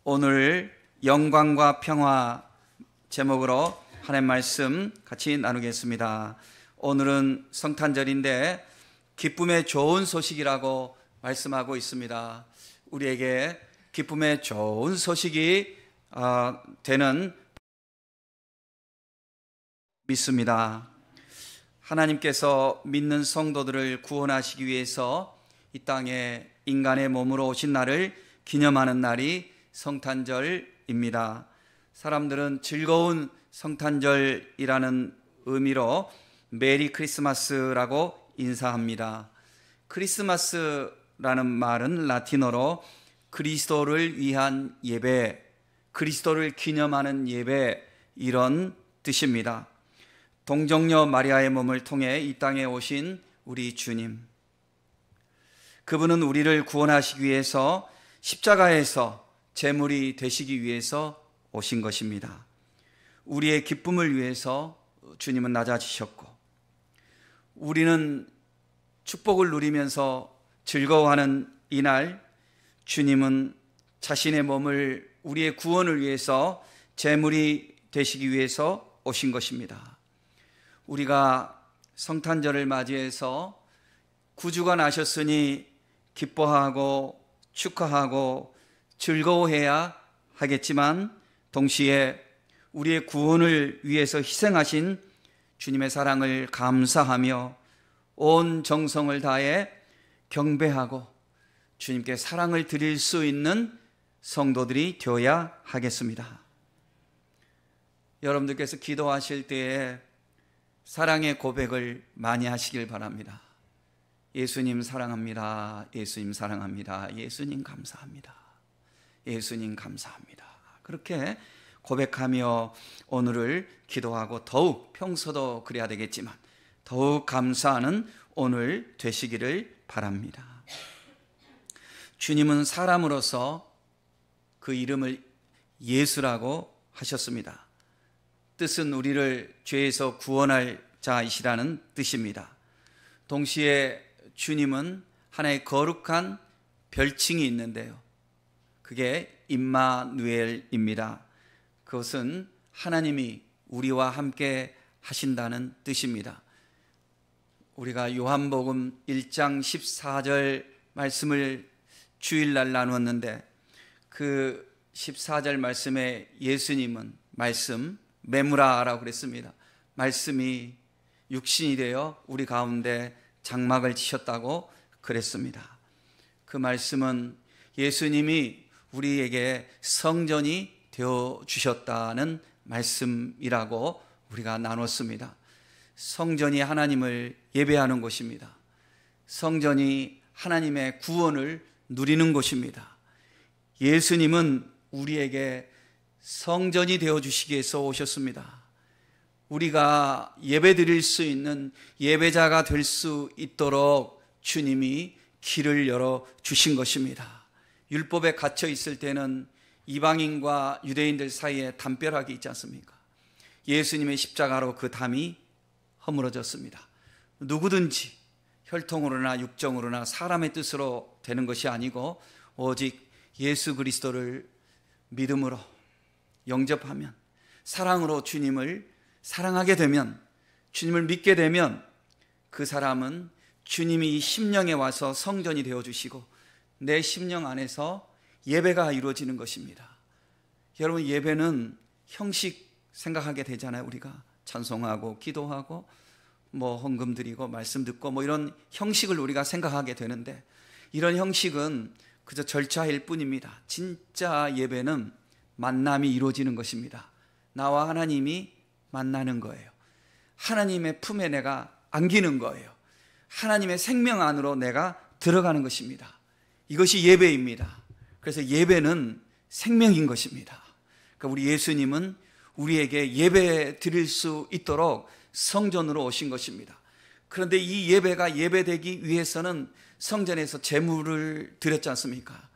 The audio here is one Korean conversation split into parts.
오늘 영광과 평화 제목으로 하나님 말씀 같이 나누겠습니다. 오늘은 성탄절인데 기쁨의 좋은 소식이라고 말씀하고 있습니다. 우리에게 기쁨의 좋은 소식이 되는 믿습니다. 하나님께서 믿는 성도들을 구원하시기 위해서 이 땅에 인간의 몸으로 오신 날을 기념하는 날이 성탄절입니다. 사람들은 즐거운 성탄절이라는 의미로 메리 크리스마스라고 인사합니다. 크리스마스라는 말은 라틴어로 그리스도를 위한 예배, 그리스도를 기념하는 예배, 이런 뜻입니다. 동정녀 마리아의 몸을 통해 이 땅에 오신 우리 주님, 그분은 우리를 구원하시기 위해서 십자가에서 제물이 되시기 위해서 오신 것입니다. 우리의 기쁨을 위해서 주님은 낮아지셨고, 우리는 축복을 누리면서 즐거워하는 이날, 주님은 자신의 몸을 우리의 구원을 위해서 제물이 되시기 위해서 오신 것입니다. 우리가 성탄절을 맞이해서 구주가 나셨으니 기뻐하고 축하하고 즐거워해야 하겠지만, 동시에 우리의 구원을 위해서 희생하신 주님의 사랑을 감사하며 온 정성을 다해 경배하고 주님께 사랑을 드릴 수 있는 성도들이 되어야 하겠습니다. 여러분들께서 기도하실 때에 사랑의 고백을 많이 하시길 바랍니다. 예수님 사랑합니다. 예수님 사랑합니다. 예수님 감사합니다. 예수님 감사합니다. 그렇게 고백하며 오늘을 기도하고, 더욱 평소도 그래야 되겠지만 더욱 감사하는 오늘 되시기를 바랍니다. 주님은 사람으로서 그 이름을 예수라고 하셨습니다. 뜻은 우리를 죄에서 구원할 자이시라는 뜻입니다. 동시에 주님은 하나의 거룩한 별칭이 있는데요, 그게 임마누엘입니다. 그것은 하나님이 우리와 함께 하신다는 뜻입니다. 우리가 요한복음 1장 14절 말씀을 주일날 나누었는데, 그 14절 말씀에 예수님은 말씀, 메무라라고 그랬습니다. 말씀이 육신이 되어 우리 가운데 장막을 치셨다고 그랬습니다. 그 말씀은 예수님이 우리에게 성전이 되어 주셨다는 말씀이라고 우리가 나눴습니다. 성전이 하나님을 예배하는 곳입니다. 성전이 하나님의 구원을 누리는 곳입니다. 예수님은 우리에게 성전이 되어 주시기 위해서 오셨습니다. 우리가 예배 드릴 수 있는 예배자가 될 수 있도록 주님이 길을 열어 주신 것입니다. 율법에 갇혀 있을 때는 이방인과 유대인들 사이에 담벼락이 있지 않습니까? 예수님의 십자가로 그 담이 허물어졌습니다. 누구든지 혈통으로나 육정으로나 사람의 뜻으로 되는 것이 아니고, 오직 예수 그리스도를 믿음으로 영접하면, 사랑으로 주님을 사랑하게 되면, 주님을 믿게 되면, 그 사람은 주님이 이 심령에 와서 성전이 되어주시고 내 심령 안에서 예배가 이루어지는 것입니다. 여러분, 예배는 형식 생각하게 되잖아요. 우리가 찬송하고 기도하고 헌금 드리고 말씀 듣고 이런 형식을 우리가 생각하게 되는데, 이런 형식은 그저 절차일 뿐입니다. 진짜 예배는 만남이 이루어지는 것입니다. 나와 하나님이 만나는 거예요. 하나님의 품에 내가 안기는 거예요. 하나님의 생명 안으로 내가 들어가는 것입니다. 이것이 예배입니다. 그래서 예배는 생명인 것입니다. 그러니까 우리 예수님은 우리에게 예배 드릴 수 있도록 성전으로 오신 것입니다. 그런데 이 예배가 예배되기 위해서는 성전에서 제물을 드렸지 않습니까?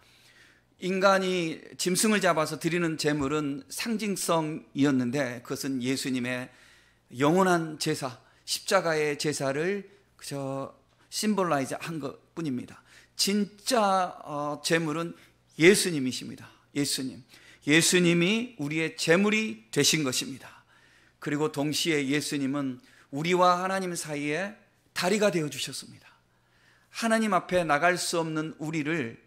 인간이 짐승을 잡아서 드리는 제물은 상징성이었는데, 그것은 예수님의 영원한 제사, 십자가의 제사를 그저 심볼라이즈 한 것 뿐입니다. 진짜 제물은 예수님이십니다. 예수님이 우리의 제물이 되신 것입니다. 그리고 동시에 예수님은 우리와 하나님 사이에 다리가 되어 주셨습니다. 하나님 앞에 나갈 수 없는 우리를,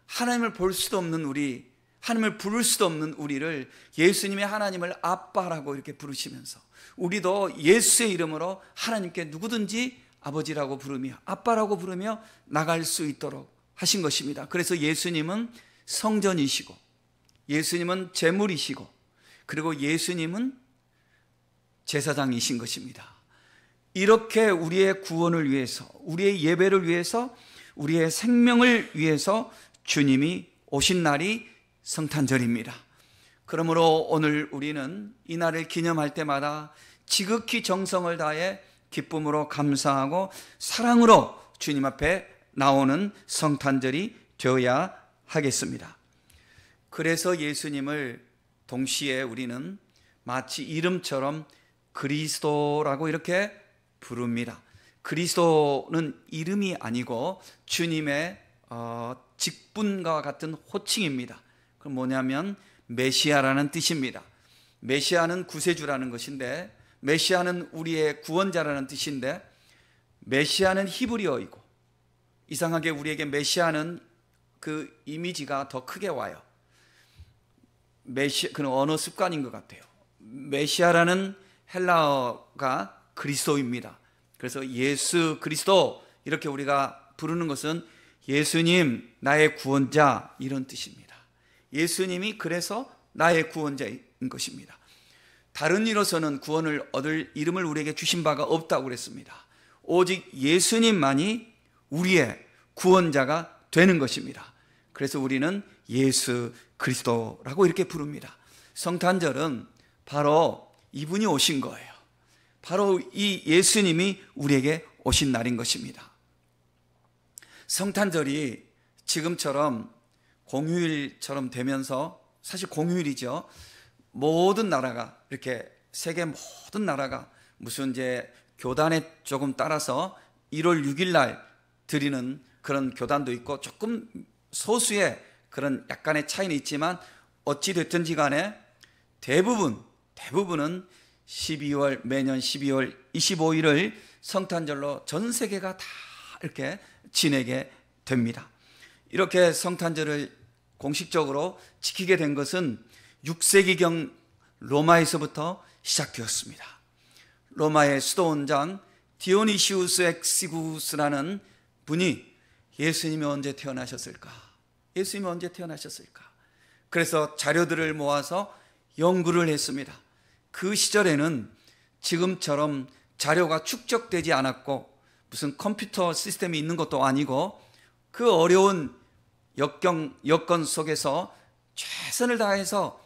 하나님을 볼 수도 없는 우리, 하나님을 부를 수도 없는 우리를 예수님이 하나님을 아빠라고 이렇게 부르시면서 우리도 예수의 이름으로 하나님께 누구든지 아버지라고 부르며 아빠라고 부르며 나갈 수 있도록 하신 것입니다. 그래서 예수님은 성전이시고, 예수님은 제물이시고, 그리고 예수님은 제사장이신 것입니다. 이렇게 우리의 구원을 위해서, 우리의 예배를 위해서, 우리의 생명을 위해서 주님이 오신 날이 성탄절입니다. 그러므로 오늘 우리는 이 날을 기념할 때마다 지극히 정성을 다해 기쁨으로 감사하고 사랑으로 주님 앞에 나오는 성탄절이 되어야 하겠습니다. 그래서 예수님을 동시에 우리는 마치 이름처럼 그리스도라고 이렇게 부릅니다. 그리스도는 이름이 아니고 주님의 직분과 같은 호칭입니다. 그럼 뭐냐면 메시아라는 뜻입니다. 메시아는 구세주라는 것인데, 메시아는 우리의 구원자라는 뜻인데, 메시아는 히브리어이고, 이상하게 우리에게 메시아는 그 이미지가 더 크게 와요. 그는 언어 습관인 것 같아요. 메시아라는 헬라어가 그리스도입니다. 그래서 예수 그리스도 이렇게 우리가 부르는 것은 예수님 나의 구원자 이런 뜻입니다. 예수님이 그래서 나의 구원자인 것입니다. 다른 이로서는 구원을 얻을 이름을 우리에게 주신 바가 없다고 그랬습니다. 오직 예수님만이 우리의 구원자가 되는 것입니다. 그래서 우리는 예수 그리스도라고 이렇게 부릅니다. 성탄절은 바로 이분이 오신 거예요. 바로 이 예수님이 우리에게 오신 날인 것입니다. 성탄절이 지금처럼 공휴일처럼 되면서, 사실 공휴일이죠. 모든 나라가 이렇게, 세계 모든 나라가 무슨 이제 교단에 조금 따라서 1월 6일 날 드리는 그런 교단도 있고, 조금 소수의 그런 약간의 차이는 있지만 어찌 됐든지 간에 대부분은 매년 12월 25일을 성탄절로 전 세계가 다 이렇게 지내게 됩니다. 이렇게 성탄절을 공식적으로 지키게 된 것은 6세기경 로마에서부터 시작되었습니다. 로마의 수도원장 디오니시우스 엑시구스라는 분이 예수님이 언제 태어나셨을까? 예수님이 언제 태어나셨을까? 그래서 자료들을 모아서 연구를 했습니다. 그 시절에는 지금처럼 자료가 축적되지 않았고 무슨 컴퓨터 시스템이 있는 것도 아니고, 그 어려운 여건 속에서 최선을 다해서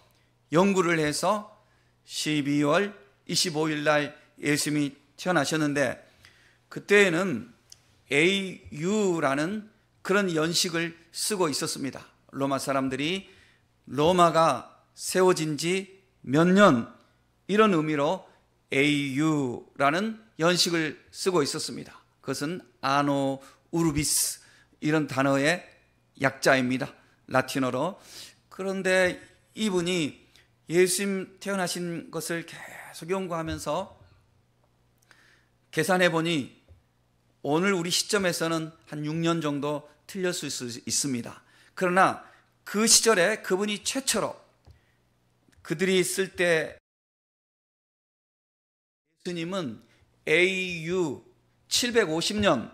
연구를 해서 12월 25일 날 예수님이 태어나셨는데, 그때에는 AU라는 그런 연식을 쓰고 있었습니다. 로마 사람들이 로마가 세워진 지 몇 년, 이런 의미로 AU라는 연식을 쓰고 있었습니다. 그것은 아노 우르비스 이런 단어의 약자입니다. 라틴어로. 그런데 이분이 예수님 태어나신 것을 계속 연구하면서 계산해 보니 오늘 우리 시점에서는 한 6년 정도 틀렸을 수 있습니다. 그러나 그 시절에 그분이 최초로, 그들이 쓸 때 예수님은 AU 750년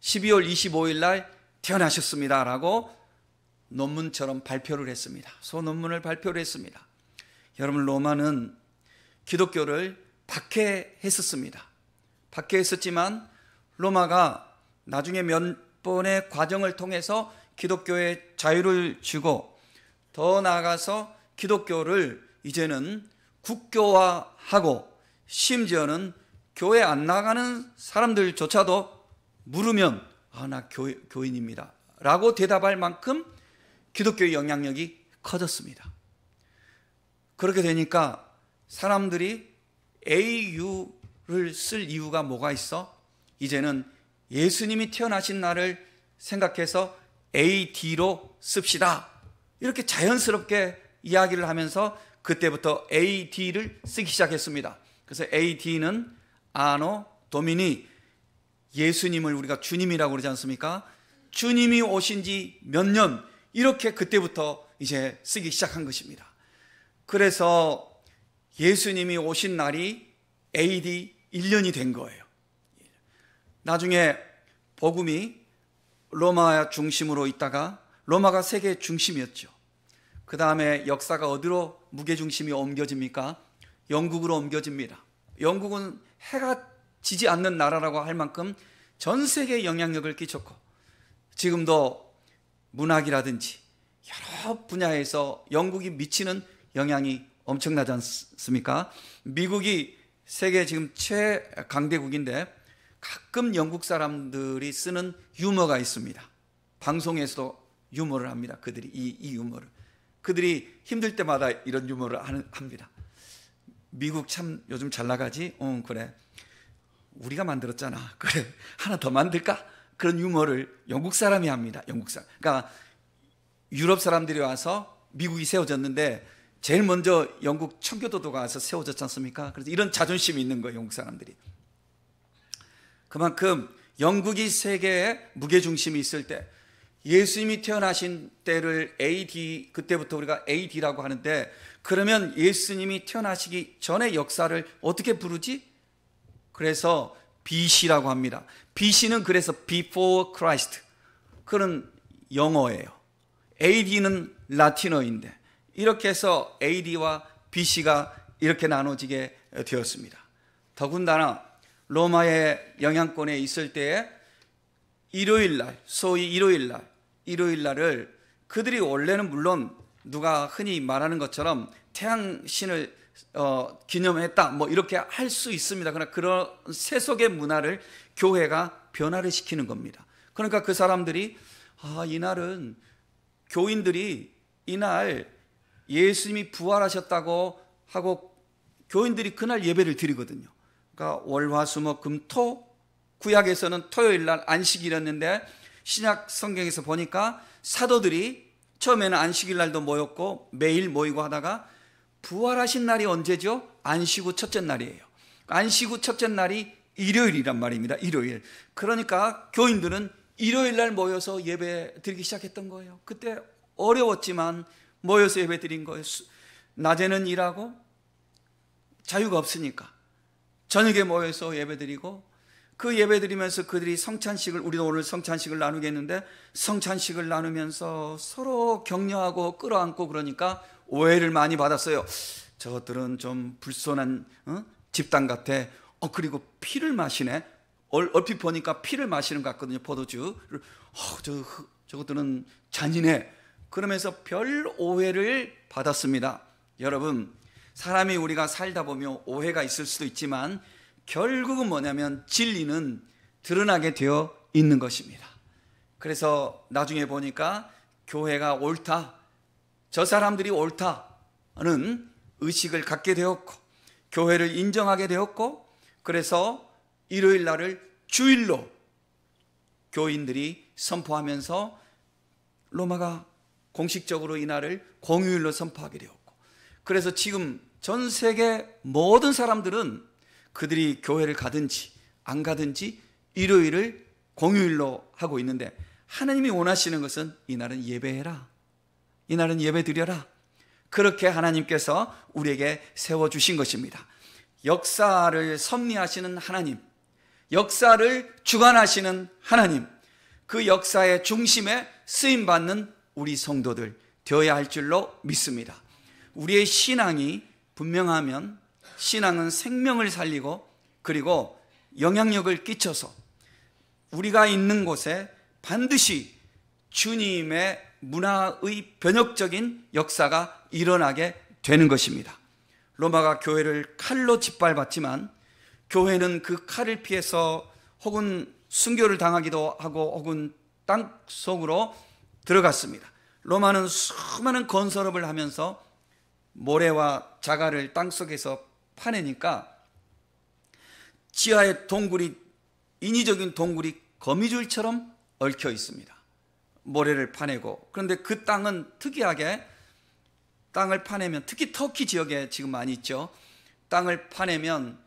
12월 25일 날 태어나셨습니다 라고 논문처럼 발표를 했습니다. 소논문을 발표를 했습니다. 여러분, 로마는 기독교를 박해했었습니다. 박해했었지만 로마가 나중에 몇 번의 과정을 통해서 기독교에 자유를 주고, 더 나아가서 기독교를 이제는 국교화하고, 심지어는 교회 안 나가는 사람들조차도 물으면 나 교인입니다 라고 대답할 만큼 기독교의 영향력이 커졌습니다. 그렇게 되니까 사람들이 AU를 쓸 이유가 뭐가 있어? 이제는 예수님이 태어나신 날을 생각해서 AD로 씁시다 이렇게 자연스럽게 이야기를 하면서 그때부터 AD를 쓰기 시작했습니다. 그래서 AD는 아노 도미니, 예수님을 우리가 주님이라고 그러지 않습니까? 주님이 오신 지 몇 년, 이렇게 그때부터 이제 쓰기 시작한 것입니다. 그래서 예수님이 오신 날이 AD 1년이 된 거예요. 나중에 복음이 로마 중심으로 있다가 로마가 세계의 중심이었죠. 그 다음에 역사가 어디로 무게중심이 옮겨집니까? 영국으로 옮겨집니다. 영국은 해가 지지 않는 나라라고 할 만큼 전 세계에 영향력을 끼쳤고, 지금도 문학이라든지 여러 분야에서 영국이 미치는 영향이 엄청나지 않습니까? 미국이 세계 지금 최강대국인데 가끔 영국 사람들이 쓰는 유머가 있습니다. 방송에서도 유머를 합니다. 그들이 이 유머를. 그들이 힘들 때마다 이런 유머를 합니다. 미국 참 요즘 잘 나가지? 그래. 우리가 만들었잖아. 그래. 하나 더 만들까? 그런 유머를 영국 사람이 합니다. 영국 사람. 그러니까 유럽 사람들이 와서 미국이 세워졌는데 제일 먼저 영국 청교도도가 와서 세워졌지 않습니까? 그래서 이런 자존심이 있는 거예요, 영국 사람들이. 그만큼 영국이 세계에 무게중심이 있을 때, 예수님이 태어나신 때를 AD, 그때부터 우리가 AD라고 하는데, 그러면 예수님이 태어나시기 전의 역사를 어떻게 부르지? 그래서 BC라고 합니다. BC는 그래서 Before Christ, 그런 영어예요. AD는 라틴어인데, 이렇게 해서 AD와 BC가 이렇게 나눠지게 되었습니다. 더군다나 로마의 영향권에 있을 때에 일요일날, 소위 일요일날을 그들이 원래는 물론 누가 흔히 말하는 것처럼 태양신을 기념했다 뭐 이렇게 할 수 있습니다. 그러나 그런 세속의 문화를 교회가 변화를 시키는 겁니다. 그러니까 그 사람들이 이날은 교인들이 이날 예수님이 부활하셨다고 하고 교인들이 그날 예배를 드리거든요. 그러니까 월화수목금토, 구약에서는 토요일날 안식일이었는데 신약 성경에서 보니까 사도들이 처음에는 안식일날도 모였고 매일 모이고 하다가 부활하신 날이 언제죠? 안식 후 첫째 날이에요. 안식 후 첫째 날이 일요일이란 말입니다. 일요일. 그러니까 교인들은 일요일날 모여서 예배 드리기 시작했던 거예요. 그때 어려웠지만 모여서 예배 드린 거예요. 낮에는 일하고 자유가 없으니까 저녁에 모여서 예배 드리고, 그 예배 드리면서 그들이 성찬식을, 우리도 오늘 성찬식을 나누겠는데 성찬식을 나누면서 서로 격려하고 끌어안고, 그러니까 오해를 많이 받았어요. 저것들은 좀 불손한 집단 같아. 그리고 피를 마시네. 얼핏 보니까 피를 마시는 것 같거든요. 포도주를. 저것들은 잔인해. 그러면서 별 오해를 받았습니다. 여러분, 사람이 우리가 살다 보면 오해가 있을 수도 있지만 결국은 뭐냐면 진리는 드러나게 되어 있는 것입니다. 그래서 나중에 보니까 교회가 옳다, 저 사람들이 옳다는 의식을 갖게 되었고 교회를 인정하게 되었고, 그래서 일요일 날을 주일로 교인들이 선포하면서 로마가 공식적으로 이 날을 공휴일로 선포하게 되었고, 그래서 지금 전 세계 모든 사람들은 그들이 교회를 가든지 안 가든지 일요일을 공휴일로 하고 있는데, 하나님이 원하시는 것은 이날은 예배해라, 이날은 예배 드려라. 그렇게 하나님께서 우리에게 세워주신 것입니다. 역사를 섭리하시는 하나님, 역사를 주관하시는 하나님, 그 역사의 중심에 쓰임받는 우리 성도들 되어야 할 줄로 믿습니다. 우리의 신앙이 분명하면 신앙은 생명을 살리고 그리고 영향력을 끼쳐서 우리가 있는 곳에 반드시 주님의 문화의 변혁적인 역사가 일어나게 되는 것입니다. 로마가 교회를 칼로 짓밟았지만 교회는 그 칼을 피해서 혹은 순교를 당하기도 하고 혹은 땅 속으로 들어갔습니다. 로마는 수많은 건설업을 하면서 모래와 자갈을 땅 속에서 파내니까 지하에 동굴이, 인위적인 동굴이 거미줄처럼 얽혀 있습니다. 모래를 파내고, 그런데 그 땅은 특이하게 땅을 파내면, 특히 터키 지역에 지금 많이 있죠. 땅을 파내면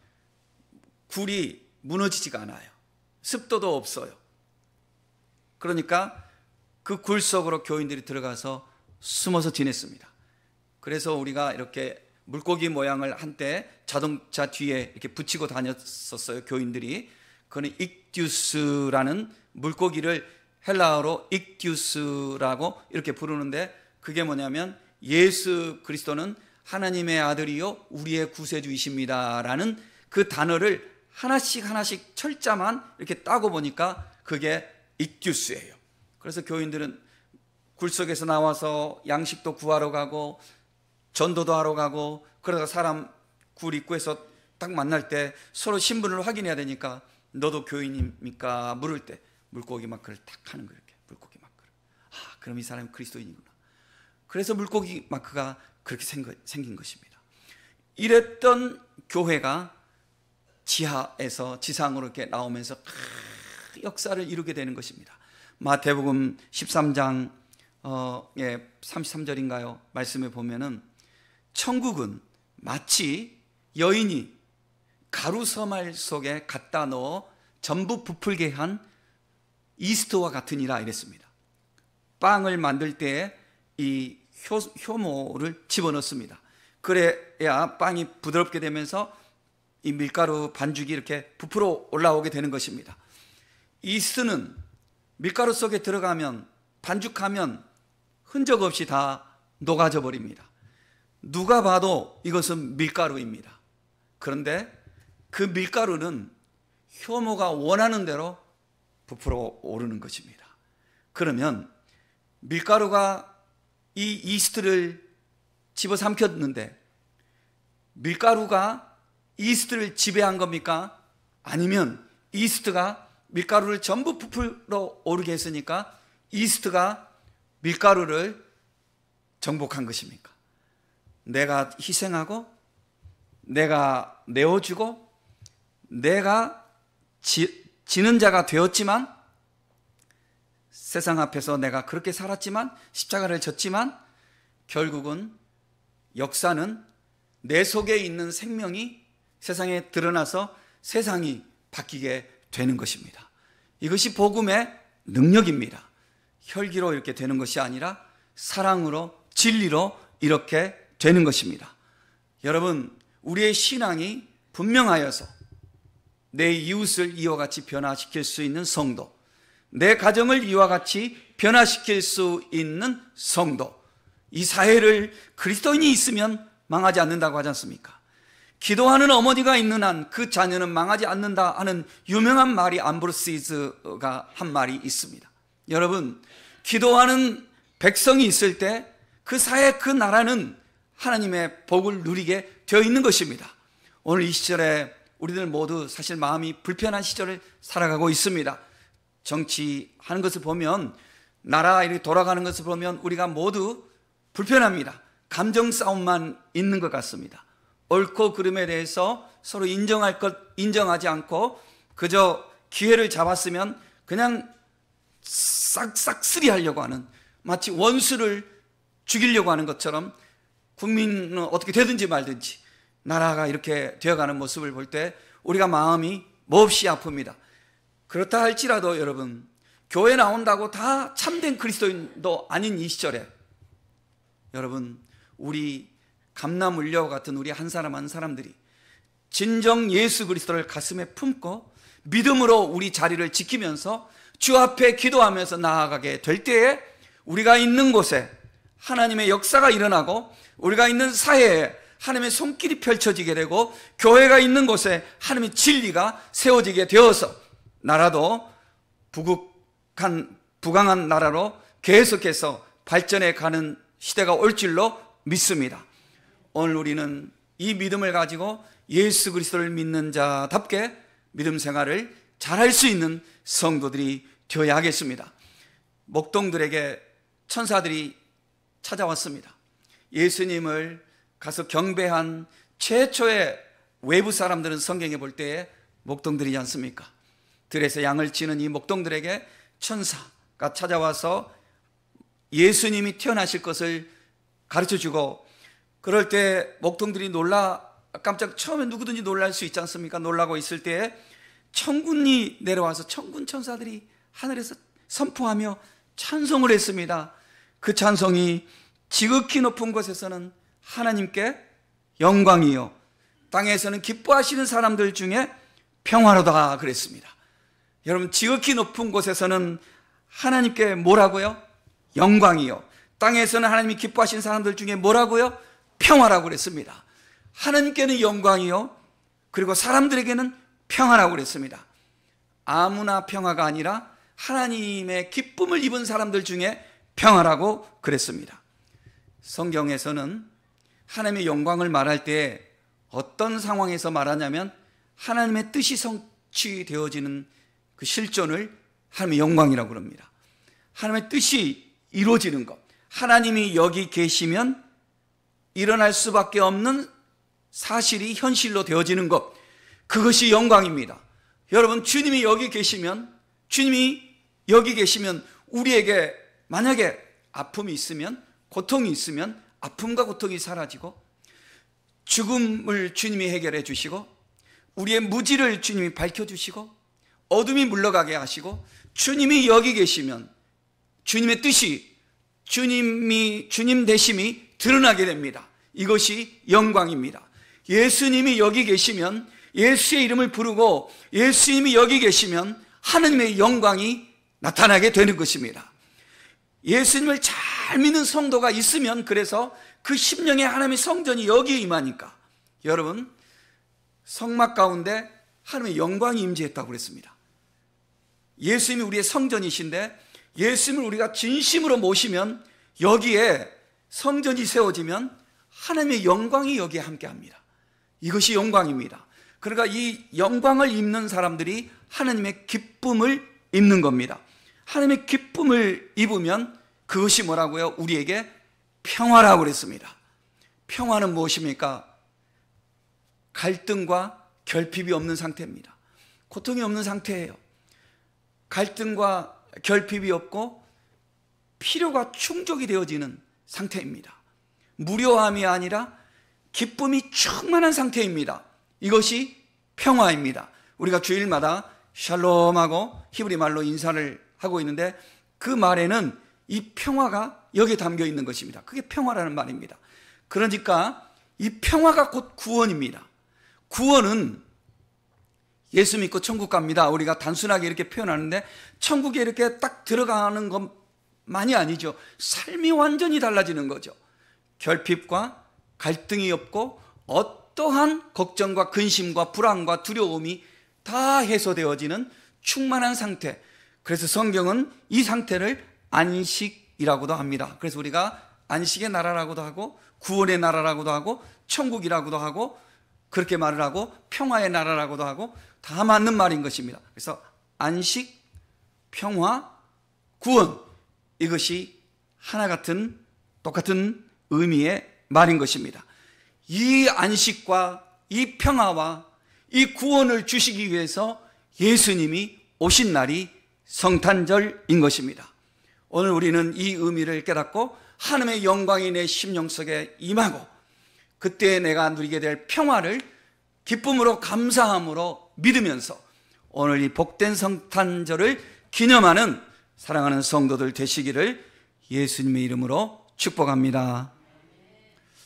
굴이 무너지지가 않아요. 습도도 없어요. 그러니까 그 굴 속으로 교인들이 들어가서 숨어서 지냈습니다. 그래서 우리가 이렇게 물고기 모양을 한때 자동차 뒤에 이렇게 붙이고 다녔었어요, 교인들이. 그거는 익듀스라는 물고기를 헬라어로 익듀스라고 이렇게 부르는데, 그게 뭐냐면 예수 그리스도는 하나님의 아들이요 우리의 구세주이십니다 라는 그 단어를 하나씩 하나씩 철자만 이렇게 따고 보니까 그게 익듀스예요. 그래서 교인들은 굴 속에서 나와서 양식도 구하러 가고 전도도 하러 가고, 그러다가 사람 굴 입구에서 딱 만날 때 서로 신분을 확인해야 되니까 너도 교인입니까? 물을 때 물고기 마크를 딱 하는 거예요. 이렇게 물고기 마크를. 아, 그럼 이 사람이 그리스도인이구나. 그래서 물고기 마크가 그렇게 생긴 것입니다. 이랬던 교회가 지하에서 지상으로 이렇게 나오면서 역사를 이루게 되는 것입니다. 마태복음 13장 33절인가요? 말씀에 보면은 천국은 마치 여인이 가루 서말 속에 갖다 넣어 전부 부풀게 한 이스트와 같으니라 이랬습니다. 빵을 만들 때 이 효모를 집어넣습니다. 그래야 빵이 부드럽게 되면서 이 밀가루 반죽이 이렇게 부풀어 올라오게 되는 것입니다. 이스트는 밀가루 속에 들어가면, 반죽하면 흔적 없이 다 녹아져 버립니다. 누가 봐도 이것은 밀가루입니다. 그런데 그 밀가루는 효모가 원하는 대로 부풀어 오르는 것입니다. 그러면 밀가루가 이 이스트를 집어삼켰는데 밀가루가 이스트를 지배한 겁니까? 아니면 이스트가 밀가루를 전부 부풀어 오르게 했으니까 이스트가 밀가루를 정복한 것입니까? 내가 희생하고 내가 내어주고 내가 지는 자가 되었지만, 세상 앞에서 내가 그렇게 살았지만, 십자가를 졌지만, 결국은 역사는 내 속에 있는 생명이 세상에 드러나서 세상이 바뀌게 되는 것입니다. 이것이 복음의 능력입니다. 혈기로 이렇게 되는 것이 아니라 사랑으로, 진리로 이렇게 되는 것입니다. 여러분, 우리의 신앙이 분명하여서 내 이웃을 이와 같이 변화시킬 수 있는 성도, 내 가정을 이와 같이 변화시킬 수 있는 성도, 이 사회를 그리스도인이 있으면 망하지 않는다고 하지 않습니까? 기도하는 어머니가 있는 한 그 자녀는 망하지 않는다 하는 유명한 말이 암브로시즈가 한 말이 있습니다. 여러분, 기도하는 백성이 있을 때 그 사회, 그 나라는 하나님의 복을 누리게 되어 있는 것입니다. 오늘 이 시절에 우리들 모두 사실 마음이 불편한 시절을 살아가고 있습니다. 정치하는 것을 보면, 나라 이렇게 돌아가는 것을 보면 우리가 모두 불편합니다. 감정 싸움만 있는 것 같습니다. 옳고 그름에 대해서 서로 인정할 것 인정하지 않고 그저 기회를 잡았으면 그냥 싹싹쓸이 하려고 하는, 마치 원수를 죽이려고 하는 것처럼 국민은 어떻게 되든지 말든지 나라가 이렇게 되어가는 모습을 볼 때 우리가 마음이 몹시 아픕니다. 그렇다 할지라도 여러분, 교회 나온다고 다 참된 그리스도인도 아닌 이 시절에 여러분, 우리 감나물려와 같은 우리 한 사람 한 사람들이 진정 예수 그리스도를 가슴에 품고 믿음으로 우리 자리를 지키면서 주 앞에 기도하면서 나아가게 될 때에 우리가 있는 곳에 하나님의 역사가 일어나고, 우리가 있는 사회에 하나님의 손길이 펼쳐지게 되고, 교회가 있는 곳에 하나님의 진리가 세워지게 되어서 나라도 부강한 나라로 계속해서 발전해 가는 시대가 올 줄로 믿습니다. 오늘 우리는 이 믿음을 가지고 예수 그리스도를 믿는 자답게 믿음 생활을 잘할 수 있는 성도들이 되어야 하겠습니다. 목동들에게 천사들이 찾아왔습니다. 예수님을 가서 경배한 최초의 외부 사람들은 성경에 볼 때에 목동들이지 않습니까? 들에서 양을 치는 이 목동들에게 천사가 찾아와서 예수님이 태어나실 것을 가르쳐주고, 그럴 때 목동들이 깜짝 처음에 누구든지 놀랄 수 있지 않습니까? 놀라고 있을 때 천군이 내려와서 천군 천사들이 하늘에서 선포하며 찬송을 했습니다. 그 찬송이 지극히 높은 곳에서는 하나님께 영광이요, 땅에서는 기뻐하시는 사람들 중에 평화로다 그랬습니다. 여러분, 지극히 높은 곳에서는 하나님께 뭐라고요? 영광이요, 땅에서는 하나님이 기뻐하시는 사람들 중에 뭐라고요? 평화라고 그랬습니다. 하나님께는 영광이요, 그리고 사람들에게는 평화라고 그랬습니다. 아무나 평화가 아니라 하나님의 기쁨을 입은 사람들 중에 평화라고 그랬습니다. 성경에서는 하나님의 영광을 말할 때 어떤 상황에서 말하냐면 하나님의 뜻이 성취되어지는 그 실존을 하나님의 영광이라고 그럽니다. 하나님의 뜻이 이루어지는 것, 하나님이 여기 계시면 일어날 수밖에 없는 사실이 현실로 되어지는 것, 그것이 영광입니다. 여러분, 주님이 여기 계시면 우리에게 만약에 아픔이 있으면, 고통이 있으면 아픔과 고통이 사라지고, 죽음을 주님이 해결해 주시고, 우리의 무지를 주님이 밝혀주시고, 어둠이 물러가게 하시고, 주님이 여기 계시면 주님의 뜻이, 주님 되심이 드러나게 됩니다. 이것이 영광입니다. 예수님이 여기 계시면, 예수의 이름을 부르고 예수님이 여기 계시면 하나님의 영광이 나타나게 되는 것입니다. 예수님을 잘 믿는 성도가 있으면, 그래서 그 심령의 하나님의 성전이 여기에 임하니까, 여러분, 성막 가운데 하나님의 영광이 임재했다고 그랬습니다. 예수님이 우리의 성전이신데, 예수님을 우리가 진심으로 모시면, 여기에 성전이 세워지면 하나님의 영광이 여기에 함께합니다. 이것이 영광입니다. 그러니까 이 영광을 입는 사람들이 하나님의 기쁨을 입는 겁니다. 하나님의 기쁨을 입으면 그것이 뭐라고요? 우리에게 평화라고 그랬습니다. 평화는 무엇입니까? 갈등과 결핍이 없는 상태입니다. 고통이 없는 상태예요. 갈등과 결핍이 없고 필요가 충족이 되어지는 상태입니다. 무료함이 아니라 기쁨이 충만한 상태입니다. 이것이 평화입니다. 우리가 주일마다 샬롬하고 히브리 말로 인사를 하고 있는데, 그 말에는 이 평화가 여기에 담겨 있는 것입니다. 그게 평화라는 말입니다. 그러니까 이 평화가 곧 구원입니다. 구원은 예수 믿고 천국 갑니다, 우리가 단순하게 이렇게 표현하는데, 천국에 이렇게 딱 들어가는 것만이 아니죠. 삶이 완전히 달라지는 거죠. 결핍과 갈등이 없고 어떠한 걱정과 근심과 불안과 두려움이 다 해소되어지는 충만한 상태. 그래서 성경은 이 상태를 안식이라고도 합니다. 그래서 우리가 안식의 나라라고도 하고, 구원의 나라라고도 하고, 천국이라고도 하고, 그렇게 말을 하고, 평화의 나라라고도 하고, 다 맞는 말인 것입니다. 그래서 안식, 평화, 구원, 이것이 하나 같은 똑같은 의미의 말인 것입니다. 이 안식과 이 평화와 이 구원을 주시기 위해서 예수님이 오신 날이 성탄절인 것입니다. 오늘 우리는 이 의미를 깨닫고 하나님의 영광이 내 심령 속에 임하고, 그때 내가 누리게 될 평화를 기쁨으로 감사함으로 믿으면서 오늘 이 복된 성탄절을 기념하는 사랑하는 성도들 되시기를 예수님의 이름으로 축복합니다.